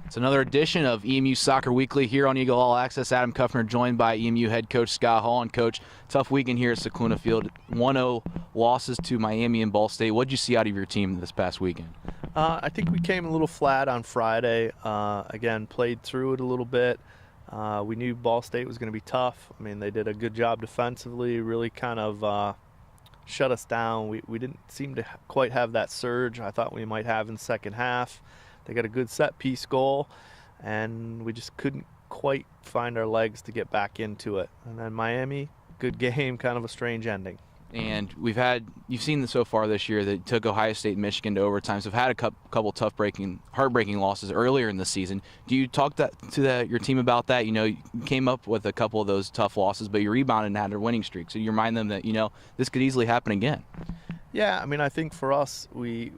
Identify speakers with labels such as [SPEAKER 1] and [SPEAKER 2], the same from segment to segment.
[SPEAKER 1] It's another edition of EMU Soccer Weekly here on Eagle All Access. Adam Kuffner joined by EMU head coach Scott Hall. And Coach, tough weekend here at Sequuna Field. 1-0 losses to Miami and Ball State. What did you see out of your team this past weekend?
[SPEAKER 2] I think we came a little flat on Friday. Again, played through it a little bit. We knew Ball State was going to be tough. I mean, they did a good job defensively, really kind of shut us down. We didn't seem to quite have that surge I thought we might have in the second half. They got a good set-piece goal, and we just couldn't quite find our legs to get back into it. And then Miami, good game, kind of a strange ending.
[SPEAKER 1] And you've seen this so far this year that took Ohio State and Michigan to overtime. So have had a couple tough, heartbreaking losses earlier in the season. Do you talk to your team about that? You know, you came up with a couple of those tough losses, but you rebounded and had a winning streak. So you remind them that, you know, this could easily happen again.
[SPEAKER 2] Yeah, I mean, I think for us, we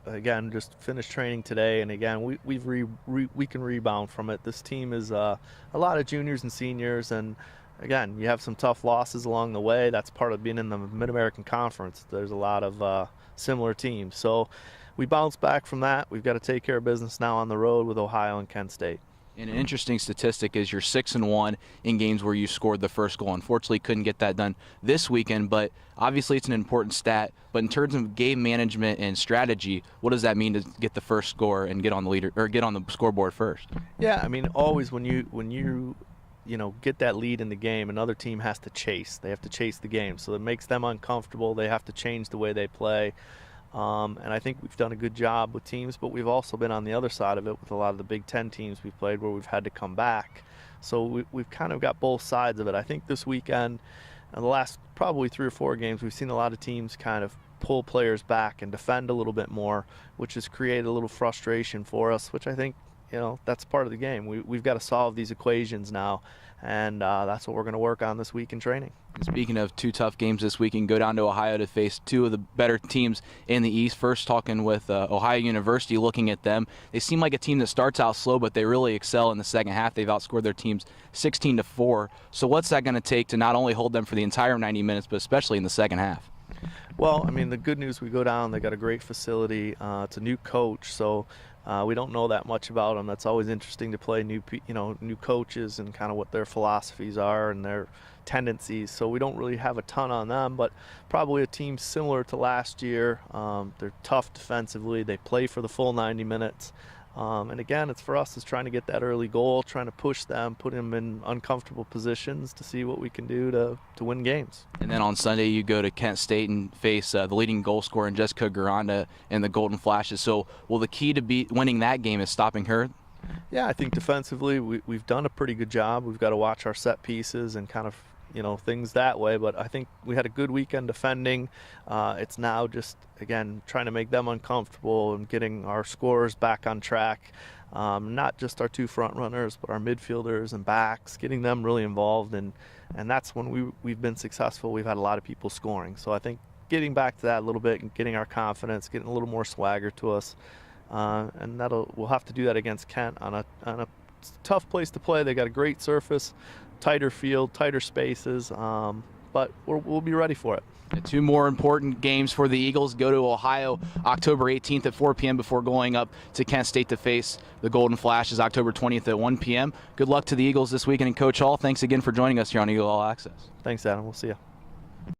[SPEAKER 2] again just finished training today, and again we can rebound from it. This team is a lot of juniors and seniors, and again, you have some tough losses along the way. That's part of being in the Mid-American Conference. There's a lot of similar teams, so we bounce back from that. We've got to take care of business now on the road with Ohio and Kent State.
[SPEAKER 1] And an interesting statistic is you're 6-1 in games where you scored the first goal. Unfortunately, couldn't get that done this weekend, but obviously it's an important stat. But in terms of game management and strategy, what does that mean to get the first score and get on the scoreboard first?
[SPEAKER 2] Yeah, I mean, always when you get that lead in the game, another team has to chase. They have to chase the game, so it makes them uncomfortable. They have to change the way they play. And I think we've done a good job with teams, but we've also been on the other side of it with a lot of the Big Ten teams we've played where we've had to come back. So we've kind of got both sides of it. I think this weekend, in the last probably 3 or 4 games, we've seen a lot of teams kind of pull players back and defend a little bit more, which has created a little frustration for us, which I think, you know, that's part of the game. We've got to solve these equations now, and that's what we're going to work on this week in training.
[SPEAKER 1] And speaking of 2 tough games this week, and go down to Ohio to face 2 of the better teams in the East. First, talking with Ohio University, looking at them. They seem like a team that starts out slow, but they really excel in the second half. They've outscored their teams 16-4. So what's that going to take to not only hold them for the entire 90 minutes, but especially in the second half?
[SPEAKER 2] Well, I mean, the good news, we go down, they got a great facility. It's a new coach, so we don't know that much about them. That's always interesting to play new coaches and kind of what their philosophies are and their tendencies. So we don't really have a ton on them, but probably a team similar to last year. They're tough defensively. They play for the full 90 minutes. And again, it's for us is trying to get that early goal, trying to push them, put them in uncomfortable positions to see what we can do to win games.
[SPEAKER 1] And then on Sunday, you go to Kent State and face the leading goal scorer in Jessica Garanda and the Golden Flashes. So, will the key to winning that game is stopping her?
[SPEAKER 2] Yeah, I think defensively we've done a pretty good job. We've got to watch our set pieces and kind of things that way, but I think we had a good weekend defending. It's now just, again, trying to make them uncomfortable and getting our scorers back on track. Not just our 2 front runners, but our midfielders and backs, getting them really involved, and that's when we've been successful. We've had a lot of people scoring. So I think getting back to that a little bit and getting our confidence, getting a little more swagger to us, and we'll have to do that against Kent on a tough place to play. They got a great surface, tighter field, tighter spaces, but we'll be ready for it.
[SPEAKER 1] 2 more important games for the Eagles. Go to Ohio October 18th at 4 p.m. before going up to Kent State to face the Golden Flashes October 20th at 1 p.m. Good luck to the Eagles this weekend. And Coach Hall, thanks again for joining us here on Eagle All Access.
[SPEAKER 2] Thanks, Adam. We'll see you.